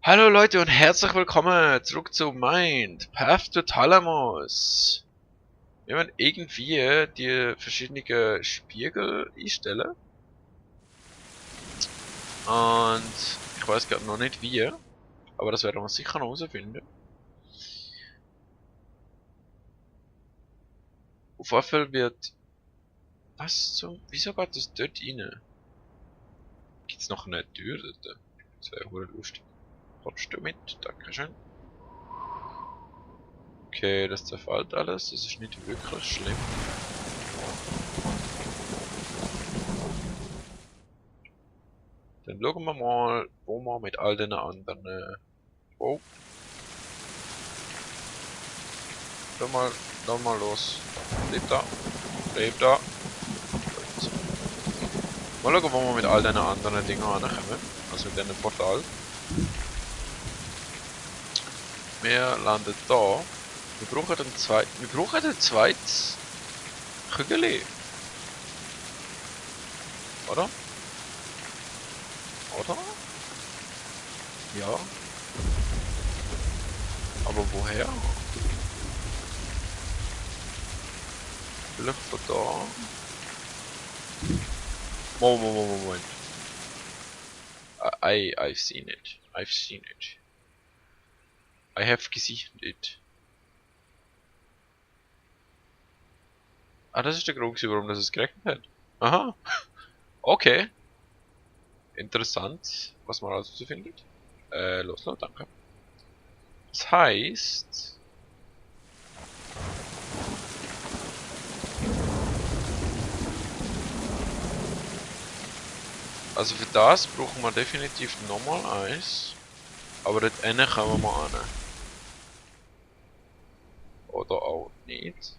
Hallo Leute und herzlich willkommen zurück zu Mind, Path to Thalamus. Wir werden irgendwie die verschiedenen Spiegel einstellen. Und ich weiß gerade noch nicht wie, aber das werden wir sicher noch herausfinden. Auf jeden Fall wird... Was zum... Wieso geht das dort rein? Gibt's noch eine Tür dort? Das wäre wohl lustig. Kommst du mit? Dankeschön. Okay, das zerfällt alles, das ist nicht wirklich schlimm. Dann schauen wir mal, wo wir mit all den anderen... Oh. Dann mal los. Bleib da. Bleib da. Gut. Mal schauen, wo wir mit all den anderen Dingen ankommen. Also mit diesem Portal. Wir landen da. Wir brauchen den zweiten... Wir brauchen den zweiten Kügel. Oder? Oder? Ja. Aber woher? Vielleicht von da. Moment. I've seen it. I've seen it. I have gesehen it. Ah, das ist der Grund, warum das es geregnet hat. Aha. Okay. Interessant, was man also so findet. Los, danke. Das heißt... Also für das brauchen wir definitiv nochmal eins. Aber dort hinten kommen wir an. Oder auch nicht.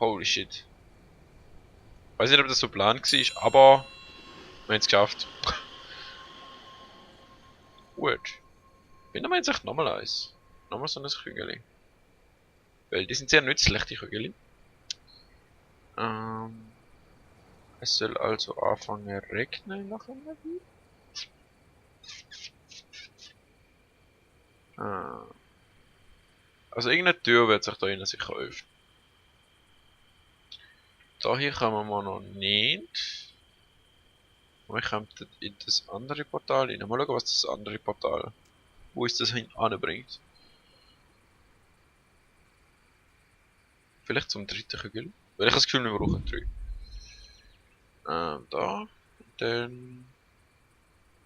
Holy shit. Weiß nicht, ob das so plan war, aber wir haben es geschafft. Gut. Finden wir jetzt echt nochmal eins. Nochmal so ein Kügel. Weil die sind sehr nützlich, die Kügel. Es soll also anfangen regnen nach einer Weile. Also irgendeine Tür wird sich da innen sicher öffnen. Da hier kommen wir noch nicht. Wir kommen in das andere Portal rein. Mal schauen, was das andere Portal... Wo ist das hinbringt. Vielleicht zum dritten Kügel. Weil ich habe das Gefühl, wir brauchen 3. Da. Und dann...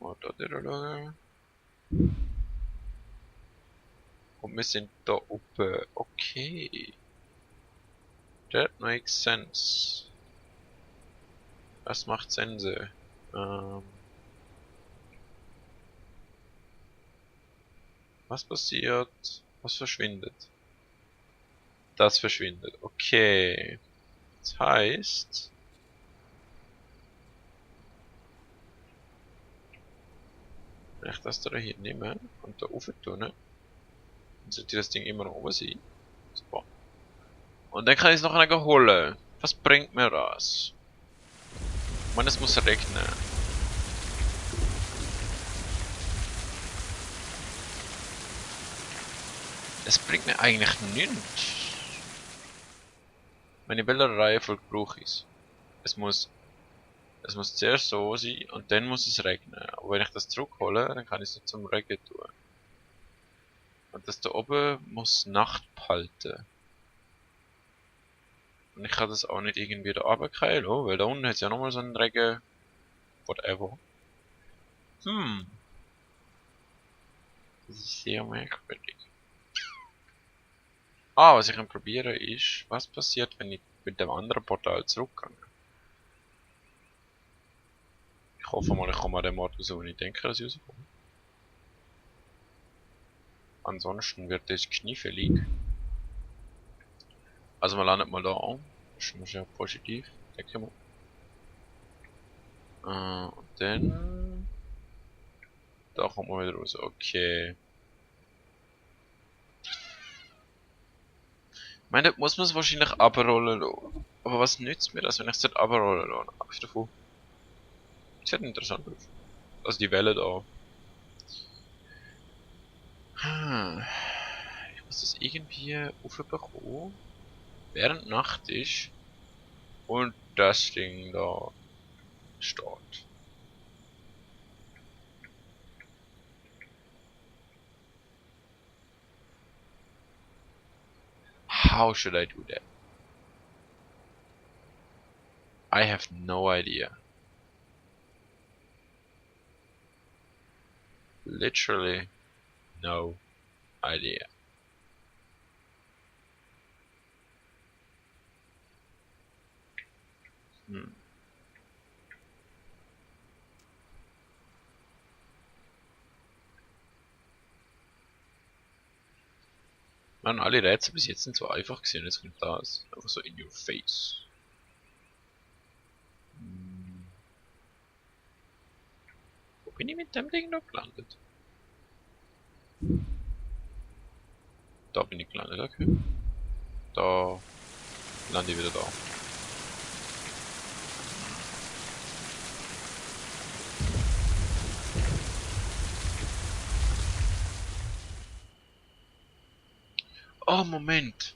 Mal da schauen. Und wir sind da oben. Okay. That makes sense. Das macht Sense. Was passiert? Was verschwindet? Das verschwindet. Okay. Das heißt... Wenn ich das da hier nehme und da rauf tue, dann sollte das Ding immer noch oben sein. Super. Und dann kann ich es noch einmal holen. Was bringt mir das? Ich meine, es muss regnen. Es bringt mir eigentlich nichts. Meine welcher Reihenfolge brauche ich es? Es muss zuerst so sein und dann muss es regnen. Aber wenn ich das zurückhole, dann kann ich es nicht zum Regen tun. Und das da oben muss Nacht behalten. Und ich kann das auch nicht irgendwie da runterfallen lassen, weil da unten hat es ja nochmal so einen Regen. Whatever. Das ist sehr merkwürdig. Was ich probieren ist, was passiert, wenn ich mit dem anderen Portal zurückgehe. Ich hoffe mal, ich komme an dem Ort raus, wo ich denke, dass ich rauskomme. Ansonsten wird das knifflig. Also wir landen mal da an. Das ist ja positiv, denke ich mal. Und dann... Da kommt man wieder raus. Okay. Ich meine, muss man es wahrscheinlich abrollen lassen. Aber was nützt mir das, wenn ich es dort abrollen lasse? Abgesehen davon, Sieht interessant aus. Also die Welle da. Ich muss das irgendwie aufbekommen, während Nacht ist und das Ding da steht. How should I do that? I have no idea. Literally no idea. Man, alle Rätsel bis jetzt sind so einfach gewesen, jetzt kommt das. Einfach so in your face. Wo bin ich mit dem Ding da gelandet? Da bin ich gelandet, okay. Da lande ich wieder da. Oh, Moment.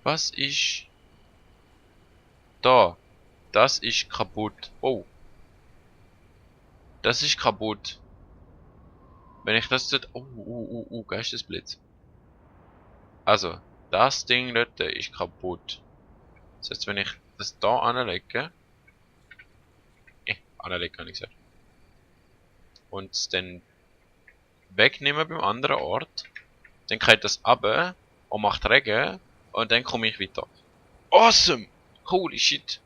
Was ist... Da. Das ist kaputt. Oh. Das ist kaputt. Wenn ich das jetzt... Geistesblitz. Also, das Ding dort ist kaputt. Das heißt, wenn ich das da anlege... anlegen kann ich gesagt. Und es dann wegnehmen beim anderen Ort... Dann geht das runter und macht Regen und dann komme ich weiter. Awesome! Holy shit!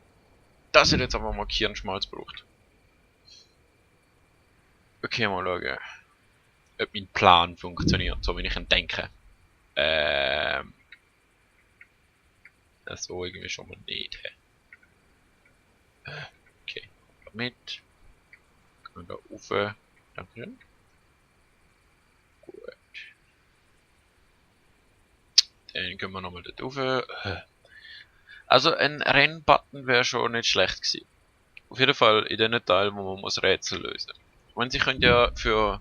Das hat jetzt aber mal Kirnschmalz gebraucht. Okay, mal schauen, ob mein Plan funktioniert, so wie ich ihn denke. So irgendwie schon mal nicht. Okay, mit. Können wir da rauf. Dankeschön. Gut. Dann können wir nochmal dort rauf. Also ein Rennbutton wäre schon nicht schlecht gewesen. Auf jeden Fall in den Teil, wo man muss Rätsel lösen. Ich meine, sie können ja für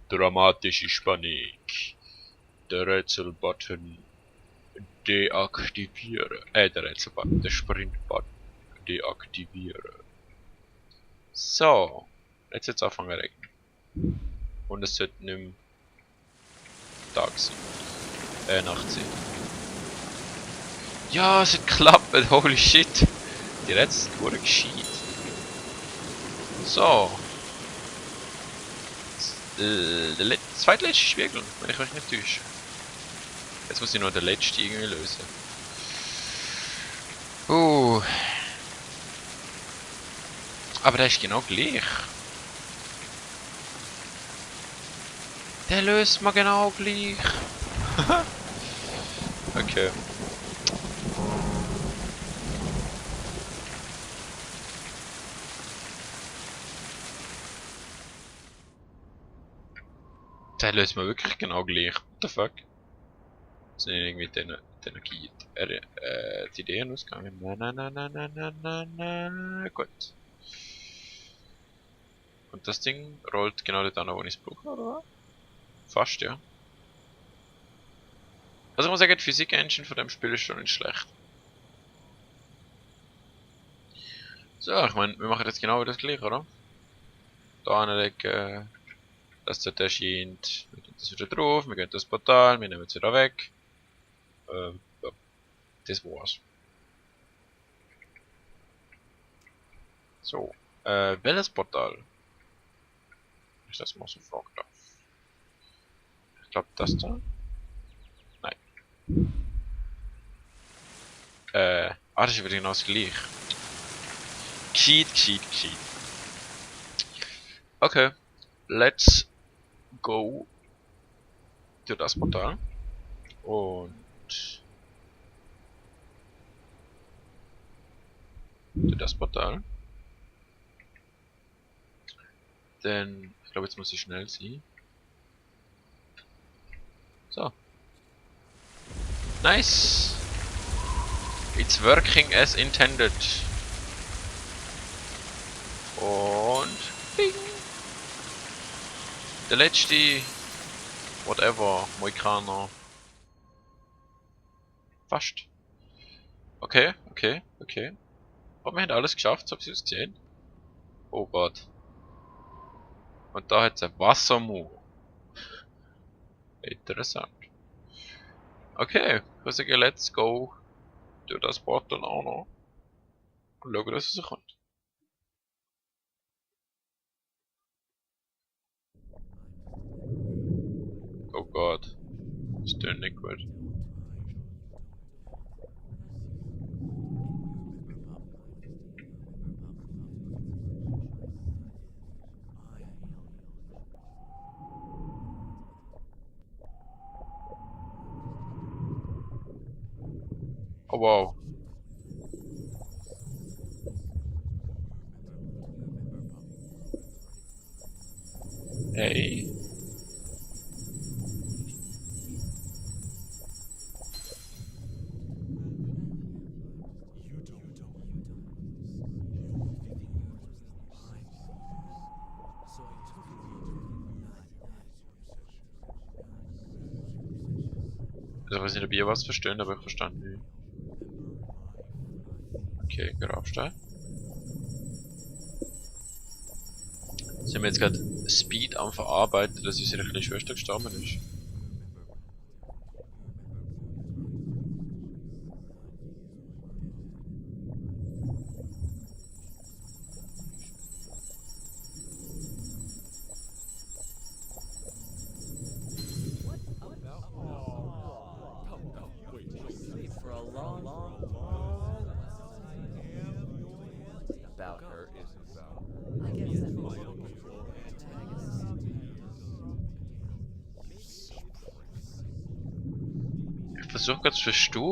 dramatische Spannung den Rätselbutton deaktivieren. Der Rätselbutton, der Sprintbutton deaktivieren. So. Jetzt anfangen zu regnen. Und es sollte nicht mehr Tag sein. Nacht sein. Ja, es hat geklappt, holy shit. Die Rätsel sind gut gescheit. So. Der zweitletzte Spiegel, wenn ich mich nicht täusche. Jetzt muss ich noch den letzten irgendwie lösen. Aber der ist genau gleich. Der löst man genau gleich. Okay. Der löst man wirklich genau gleich. What the fuck? Sind irgendwie die Energie, die Ideen ausgegangen? Nein. Gut. Und das Ding rollt genau dort an, wo ich es brauche, oder? Fast, ja. Also ich muss sagen, die Physik-Engine von dem Spiel ist schon nicht schlecht. So, ich meine, wir machen jetzt genau das gleiche, oder? Da anlegen, das dort erscheint, wir gehen das wieder drauf, wir gehen das Portal, wir nehmen es wieder weg. Ja, das war's. So, welches Portal? Ich das mal so fragen darf. Ich glaube das da? Nein. Das ist wieder genau das gleiche. Gescheit. Okay, let's go durch das Portal. Und durch das Portal. Denn ich glaube, jetzt muss ich schnell sein. So. Nice. It's working as intended. Und bing! Der letzte, whatever, Mohikaner. Fast. Okay. Aber wir haben alles geschafft, so habe ich es gesehen. Oh Gott. Und da hat es ein Wassermauer. Interessant. Okay, ich würde sagen, let's go durch das Portal auch noch. Und schauen, dass es kommt. Oh Gott. Das tönt nicht gut. Oh wow. Hey. Also ich weiß nicht, ob ihr was versteht, aber ich verstand nicht. Okay, Grabstein. Sind wir jetzt gerade Speed am Verarbeiten, dass unsere kleine Schwester gestorben ist? About her is Ich versuche gerade zu verstehen,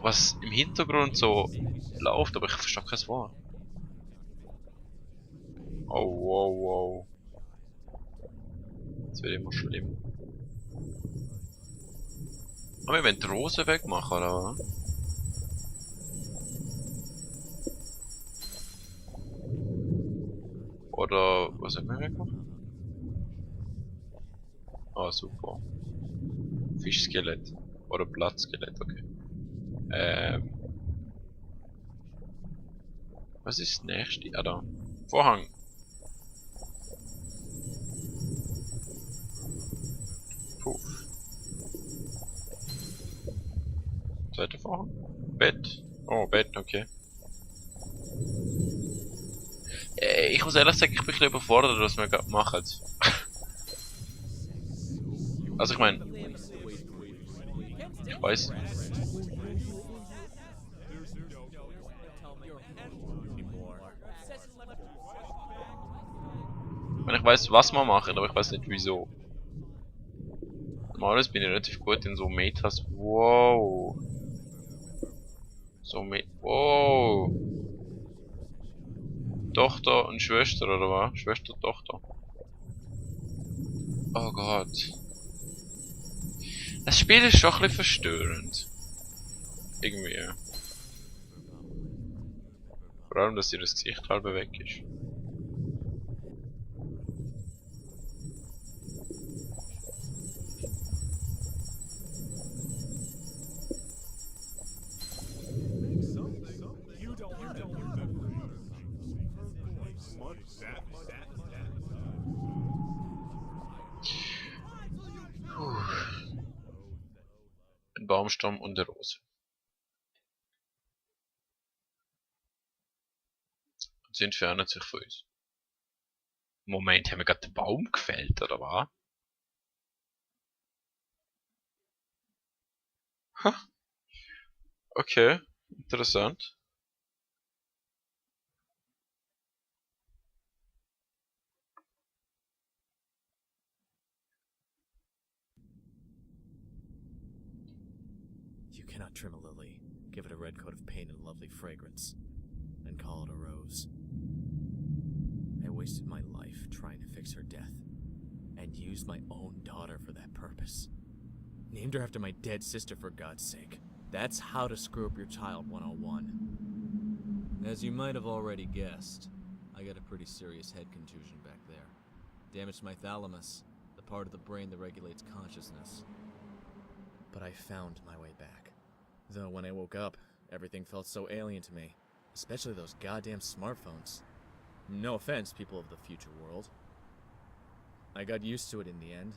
was im Hintergrund so läuft, aber ich verstehe kein Wort. Oh wow wow. Das wird immer schlimm. Aber wir wollen die Rosen wegmachen, oder was? Oder was haben wir weggemacht? Ah, super. Fischskelett. Oder Blattskellett, okay. Was ist das nächste? Ah, da. Vorhang. Puh. Zweiter Vorhang. Bett. Oh, Bett, okay. Ich muss ehrlich sagen, ich bin ein bisschen überfordert, was wir gerade machen. Also ich meine, ich weiß. Ich weiß, was wir machen, aber ich weiß nicht wieso. Normalerweise bin ich relativ gut in so Metas. Wow. So wow. Tochter und Schwester, oder was? Schwester, Tochter. Oh Gott. Das Spiel ist schon ein bisschen verstörend. Irgendwie. Vor allem, dass ihr das Gesicht halb weg ist. Ein Baumstamm und eine Rose. Und sie entfernen sich von uns. Moment, haben wir gerade den Baum gefällt, oder was? Ha, okay, interessant. You cannot trim a lily, give it a red coat of paint and lovely fragrance, and call it a rose. I wasted my life trying to fix her death, and used my own daughter for that purpose. Named her after my dead sister, for God's sake. That's how to screw up your child 101. As you might have already guessed, I got a pretty serious head contusion back there. Damaged my thalamus, the part of the brain that regulates consciousness. But I found my way back. Though when I woke up, everything felt so alien to me. Especially those goddamn smartphones. No offense, people of the future world. I got used to it in the end.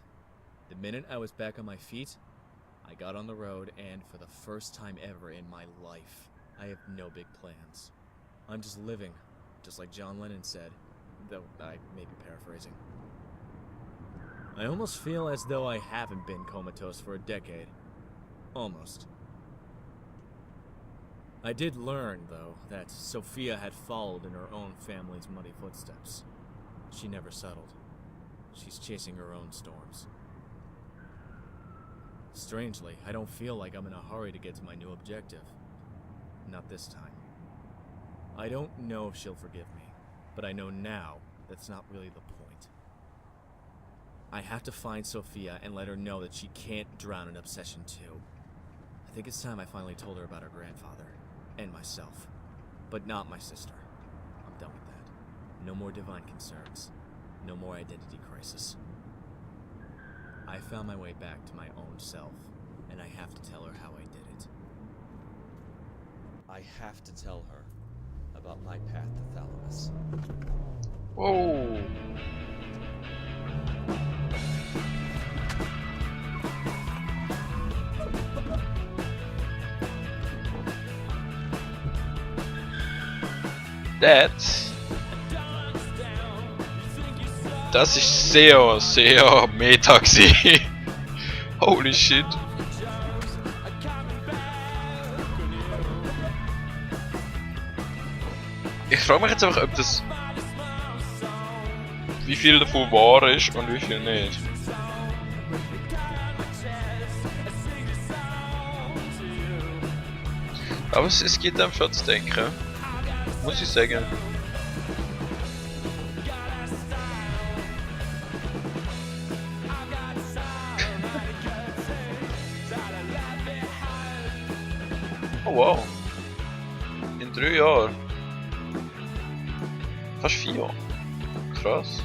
The minute I was back on my feet, I got on the road, and for the first time ever in my life, I have no big plans. I'm just living, just like John Lennon said, though I may be paraphrasing. I almost feel as though I haven't been comatose for a decade. Almost. I did learn, though, that Sophia had followed in her own family's muddy footsteps. She never settled. She's chasing her own storms. Strangely, I don't feel like I'm in a hurry to get to my new objective. Not this time. I don't know if she'll forgive me, but I know now that's not really the point. I have to find Sophia and let her know that she can't drown in obsession too. I think it's time I finally told her about her grandfather. And myself. But not my sister. I'm done with that. No more divine concerns. No more identity crisis. I found my way back to my own self, and I have to tell her how I did it. I have to tell her about my path to Thalamus. Whoa. Das ist sehr, sehr meta gewesen. Holy shit. Ich frage mich jetzt einfach, ob das... wie viel davon wahr ist und wie viel nicht. Aber es gibt einem schon zu denken. Muss ich sagen. Oh wow. In 3 Jahren. Fast 4. Krass.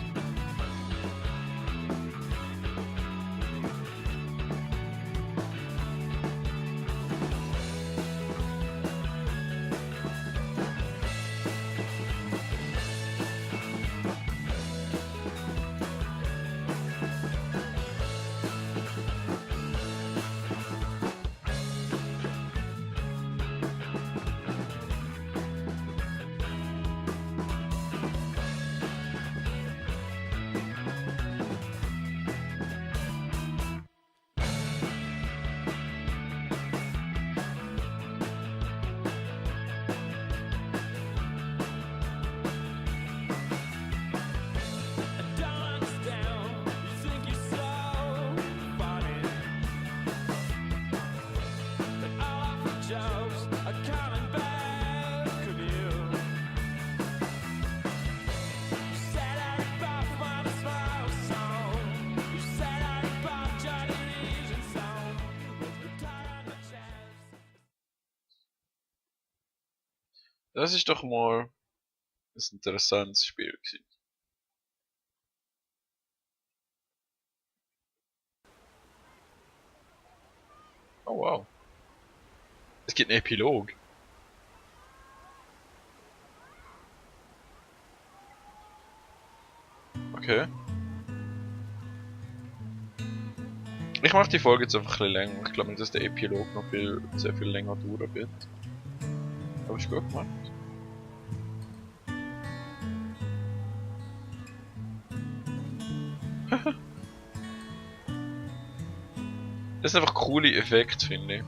Das ist doch mal ein interessantes Spiel gewesen. Oh wow. Es gibt einen Epilog. Okay. Ich mache die Folge jetzt einfach ein bisschen länger. Ich glaube nicht, dass der Epilog noch sehr viel länger dauern wird. Aber ist gut gemacht. Das sind einfach coole Effekte, finde ich.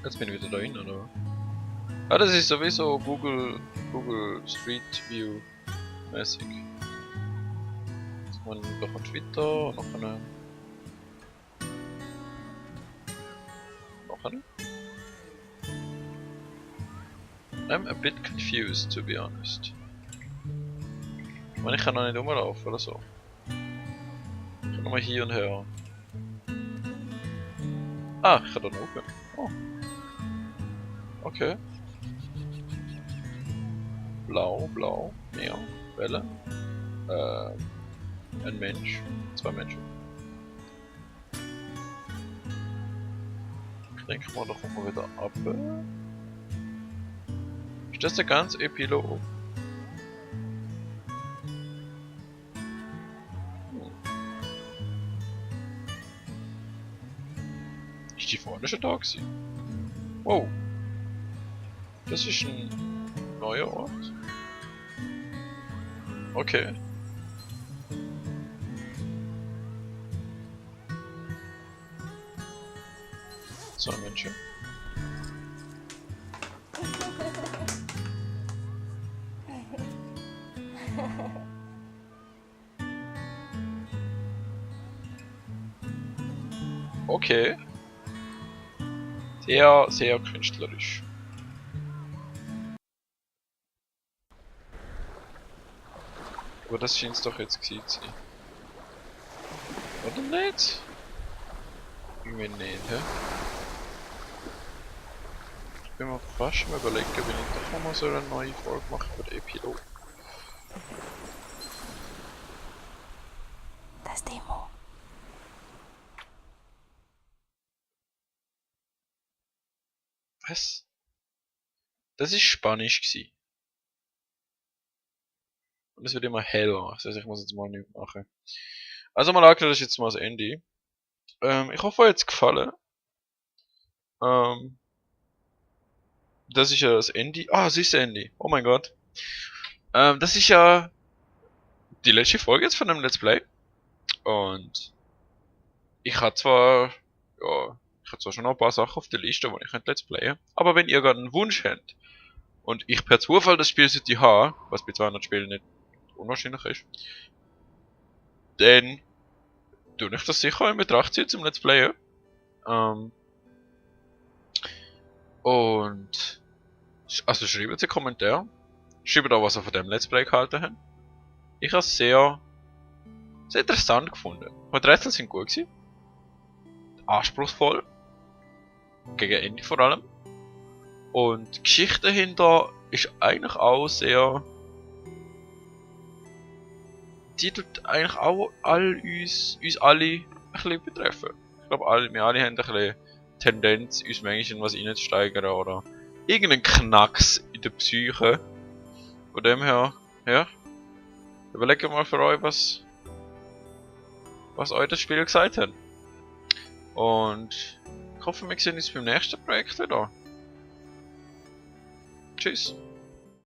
Jetzt bin ich wieder da drin, oder? Ah, das ist sowieso Google Street View mäßig. Jetzt mal doch auf Twitter, noch eine. I'm a bit confused, to be honest. Ich kann noch nicht rumlaufen oder so. Ich kann nochmal hier und her. Ah, ich kann da noch hoch. Oh. Okay. blau, blau, Meer, Welle. Ein Mensch, 2 Menschen. Ich denke mal, da kommen wir wieder ab. Ist das der ganze Epilog? Ist die vorne schon da gewesen? Wow. Das ist ein neuer Ort. Okay. 2 Menschen. Okay. Sehr, sehr künstlerisch. Aber das scheint es doch jetzt gewesen zu sein. Oder nicht? Irgendwie nicht, hä? Ich bin mir fast schon überlegen, wenn ich doch mal so eine neue Folge mache über den Epilog. Das Demo. Was? Das ist Spanisch gewesen. Und es wird immer heller. Das heißt, ich muss jetzt mal nichts machen. Also mal angeschaut, das ist jetzt mal das Endi. Ich hoffe, euch hat es gefallen. Das ist ja das Endi. Ah, es ist das Endi. Oh mein Gott. Das ist ja die letzte Folge jetzt von dem Let's Play. Und ich habe zwar, ja, ich habe zwar schon noch ein paar Sachen auf der Liste, wo ich Let's Playen. Aber wenn ihr gerade einen Wunsch habt und ich per Zufall das Spiel sollte haben, was bei 200 Spielen nicht unwahrscheinlich ist, dann tue ich das sicher in Betracht ziehen zum Let's Playen. Und also schreibt in den Kommentaren, schreibt auch, was ihr von dem Let's Play gehalten habt. Ich habe es sehr interessant gefunden. Die Rätsel sind gut gewesen, anspruchsvoll, gegen Ende vor allem. Und die Geschichte dahinter ist eigentlich auch sehr. Die tut eigentlich auch uns alle ein bisschen betreffen. Ich glaube, wir alle haben ein bisschen Tendenz, uns manchmal in was reinzusteigern oder irgendeinen Knacks in der Psyche. Von dem her, ja, überlegt mal für euch, was euch das Spiel gesagt hat. Und ich hoffe, wir sehen uns beim nächsten Projekt wieder. Tschüss.